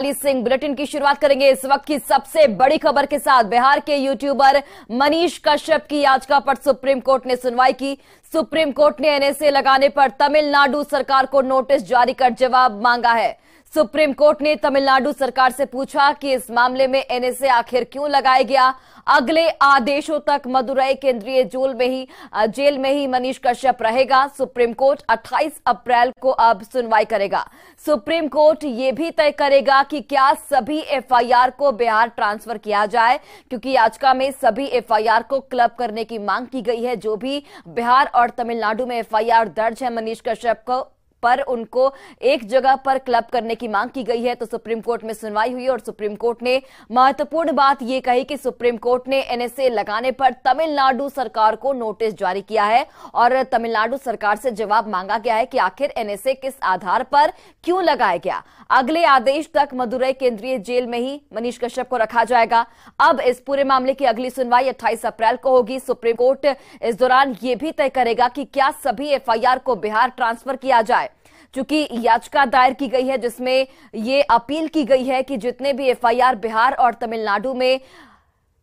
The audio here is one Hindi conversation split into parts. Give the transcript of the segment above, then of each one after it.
सिंह बुलेटिन की शुरुआत करेंगे इस वक्त की सबसे बड़ी खबर के साथ। बिहार के यूट्यूबर मनीष कश्यप की याचिका पर सुप्रीम कोर्ट ने सुनवाई की। सुप्रीम कोर्ट ने एनएसए लगाने पर तमिलनाडु सरकार को नोटिस जारी कर जवाब मांगा है। सुप्रीम कोर्ट ने तमिलनाडु सरकार से पूछा कि इस मामले में एनएसए आखिर क्यों लगाया गया। अगले आदेशों तक मदुरई केंद्रीय जेल में ही मनीष कश्यप रहेगा। सुप्रीम कोर्ट 28 अप्रैल को अब सुनवाई करेगा। सुप्रीम कोर्ट ये भी तय करेगा कि क्या सभी एफआईआर को बिहार ट्रांसफर किया जाए, क्योंकि याचिका में सभी एफआईआर को क्लब करने की मांग की गई है। जो भी बिहार और तमिलनाडु में एफआईआर दर्ज है मनीष कश्यप को पर उनको एक जगह पर क्लब करने की मांग की गई है। तो सुप्रीम कोर्ट में सुनवाई हुई और सुप्रीम कोर्ट ने महत्वपूर्ण बात यह कही कि सुप्रीम कोर्ट ने एनएसए लगाने पर तमिलनाडु सरकार को नोटिस जारी किया है और तमिलनाडु सरकार से जवाब मांगा गया है कि आखिर एनएसए किस आधार पर क्यों लगाया गया। अगले आदेश तक मदुरई केंद्रीय जेल में ही मनीष कश्यप को रखा जाएगा। अब इस पूरे मामले की अगली सुनवाई 28 अप्रैल को होगी। सुप्रीम कोर्ट इस दौरान यह भी तय करेगा कि क्या सभी एफआईआर को बिहार ट्रांसफर किया जाए, क्योंकि याचिका दायर की गई है जिसमें यह अपील की गई है कि जितने भी एफआईआर बिहार और तमिलनाडु में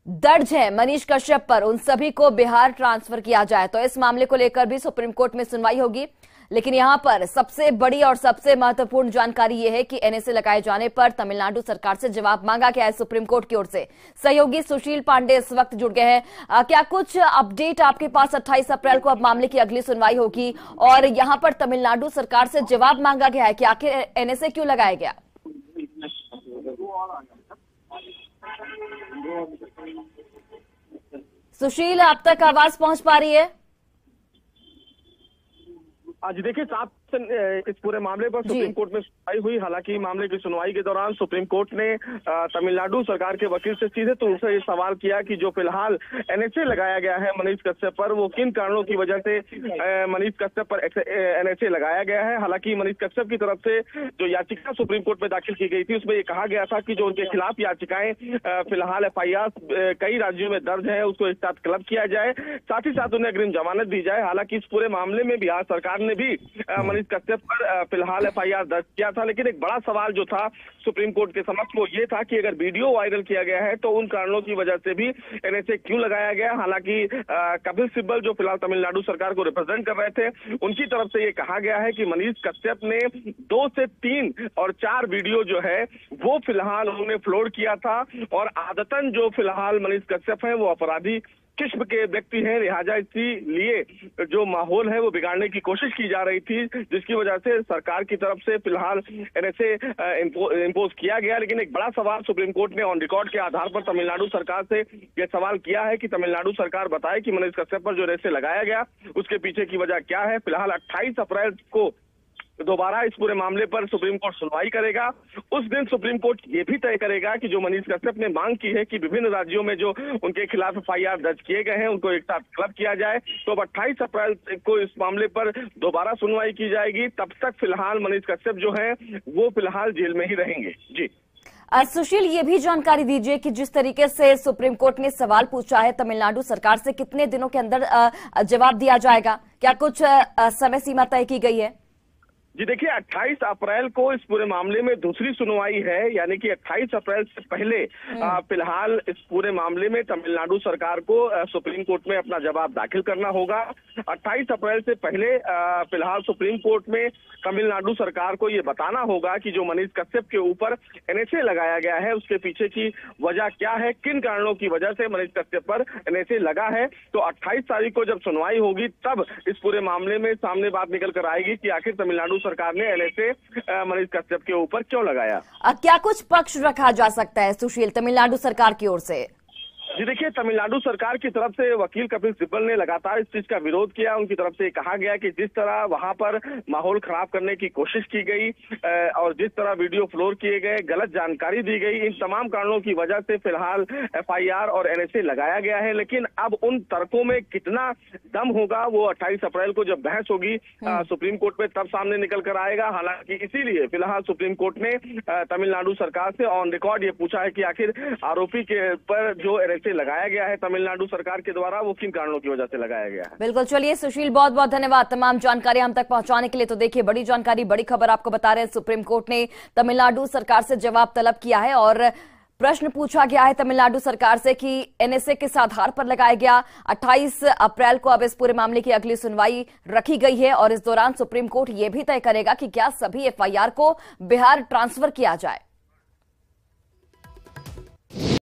दर्ज है मनीष कश्यप पर उन सभी को बिहार ट्रांसफर किया जाए। तो इस मामले को लेकर भी सुप्रीम कोर्ट में सुनवाई होगी। लेकिन यहां पर सबसे बड़ी और सबसे महत्वपूर्ण जानकारी यह है कि एनएसए लगाए जाने पर तमिलनाडु सरकार से जवाब मांगा गया है सुप्रीम कोर्ट की ओर से। सहयोगी सुशील पांडे इस वक्त जुड़ गए हैं। क्या कुछ अपडेट आपके पास? 28 अप्रैल को अब मामले की अगली सुनवाई होगी और यहां पर तमिलनाडु सरकार से जवाब मांगा गया है कि आखिर एनएसए क्यों लगाया गया। सुशील, आप तक आवाज पहुंच पा रही है? आज देखिए, साफ इस पूरे मामले पर सुप्रीम कोर्ट में सुनवाई हुई। हालांकि मामले की सुनवाई के दौरान सुप्रीम कोर्ट ने तमिलनाडु सरकार के वकील से सीधे तौर से ये सवाल किया कि जो फिलहाल एनएसए लगाया गया है मनीष कश्यप पर, वो किन कारणों की वजह से मनीष कश्यप पर एनएसए लगाया गया है। हालांकि मनीष कश्यप की तरफ से जो याचिका सुप्रीम कोर्ट में दाखिल की गई थी उसमें ये कहा गया था कि जो उनके खिलाफ याचिकाएं फिलहाल एफआईआर कई राज्यों में दर्ज है उसको एक साथ क्लब किया जाए, साथ ही साथ उन्हें अग्रिम जमानत दी जाए। हालांकि इस पूरे मामले में बिहार सरकार ने भी मनीष कश्यप पर फिलहाल एफआईआर दर्ज किया था। लेकिन एक बड़ा सवाल जो था सुप्रीम कोर्ट के समक्ष वो ये था कि अगर वीडियो वायरल किया गया है तो उन कारणों की वजह से भी एनएसए क्यों लगाया गया। हालांकि कपिल सिब्बल जो फिलहाल तमिलनाडु सरकार को रिप्रेजेंट कर रहे थे उनकी तरफ से ये कहा गया है कि मनीष कश्यप ने 2 से 3 और 4 वीडियो जो है वो फिलहाल उन्होंने फ्लोर किया था और आदतन जो फिलहाल मनीष कश्यप है वो अपराधी किस्म के व्यक्ति हैं, लिहाजा इसीलिए जो माहौल है वो बिगाड़ने की कोशिश की जा रही थी, जिसकी वजह से सरकार की तरफ से फिलहाल एनएसए इम्पोज किया गया। लेकिन एक बड़ा सवाल सुप्रीम कोर्ट ने ऑन रिकॉर्ड के आधार पर तमिलनाडु सरकार से यह सवाल किया है कि तमिलनाडु सरकार बताए कि मनीष कश्यप पर जो एनएसए लगाया गया उसके पीछे की वजह क्या है। फिलहाल 28 अप्रैल को दोबारा इस पूरे मामले पर सुप्रीम कोर्ट सुनवाई करेगा। उस दिन सुप्रीम कोर्ट ये भी तय करेगा कि जो मनीष कश्यप ने मांग की है कि विभिन्न राज्यों में जो उनके खिलाफ एफआईआर दर्ज किए गए हैं उनको एक साथ क्लब किया जाए। तो अब 28 अप्रैल को इस मामले पर दोबारा सुनवाई की जाएगी। तब तक फिलहाल मनीष कश्यप जो है वो फिलहाल जेल में ही रहेंगे। जी सुशील, ये भी जानकारी दीजिए कि जिस तरीके से सुप्रीम कोर्ट ने सवाल पूछा है तमिलनाडु सरकार से, कितने दिनों के अंदर जवाब दिया जाएगा? क्या कुछ समय सीमा तय की गई है? जी देखिए, 28 अप्रैल को इस पूरे मामले में दूसरी सुनवाई है, यानी कि 28 अप्रैल से पहले फिलहाल इस पूरे मामले में तमिलनाडु सरकार को सुप्रीम कोर्ट में अपना जवाब दाखिल करना होगा। 28 अप्रैल से पहले फिलहाल सुप्रीम कोर्ट में तमिलनाडु सरकार को ये बताना होगा कि जो मनीष कश्यप के ऊपर एनएसए लगाया गया है उसके पीछे की वजह क्या है, किन कारणों की वजह से मनीष कश्यप पर एनएसए लगा है। तो 28 तारीख को जब सुनवाई होगी तब इस पूरे मामले में सामने बात निकल कर आएगी कि आखिर तमिलनाडु सरकार ने एनएसए मनीष कश्यप के ऊपर क्यों लगाया। क्या कुछ पक्ष रखा जा सकता है सुशील तमिलनाडु सरकार की ओर से? जी देखिए, तमिलनाडु सरकार की तरफ से वकील कपिल सिब्बल ने लगातार इस चीज का विरोध किया। उनकी तरफ से कहा गया कि जिस तरह वहां पर माहौल खराब करने की कोशिश की गई और जिस तरह वीडियो फ्लोर किए गए, गलत जानकारी दी गई, इन तमाम कारणों की वजह से फिलहाल एफआईआर और एनएसए लगाया गया है। लेकिन अब उन तर्कों में कितना दम होगा वो 28 अप्रैल को जब बहस होगी सुप्रीम कोर्ट में तब सामने निकल कर आएगा। हालांकि इसीलिए फिलहाल सुप्रीम कोर्ट ने तमिलनाडु सरकार से ऑन रिकॉर्ड ये पूछा है कि आखिर आरोपी के पर जो एनएसए लगाया गया है तमिलनाडु सरकार के द्वारा, वो किन कारणों की वजह से लगाया गया है। बिल्कुल, चलिए सुशील, बहुत बहुत धन्यवाद तमाम जानकारी हम तक पहुंचाने के लिए। तो देखिए, बड़ी जानकारी, बड़ी खबर आपको बता रहे हैं। सुप्रीम कोर्ट ने तमिलनाडु सरकार से जवाब तलब किया है और प्रश्न पूछा गया है तमिलनाडु सरकार से कि एनएसए किस आधार पर लगाया गया। 28 अप्रैल को अब इस पूरे मामले की अगली सुनवाई रखी गई है और इस दौरान सुप्रीम कोर्ट यह भी तय करेगा कि क्या सभी एफआईआर को बिहार ट्रांसफर किया जाए।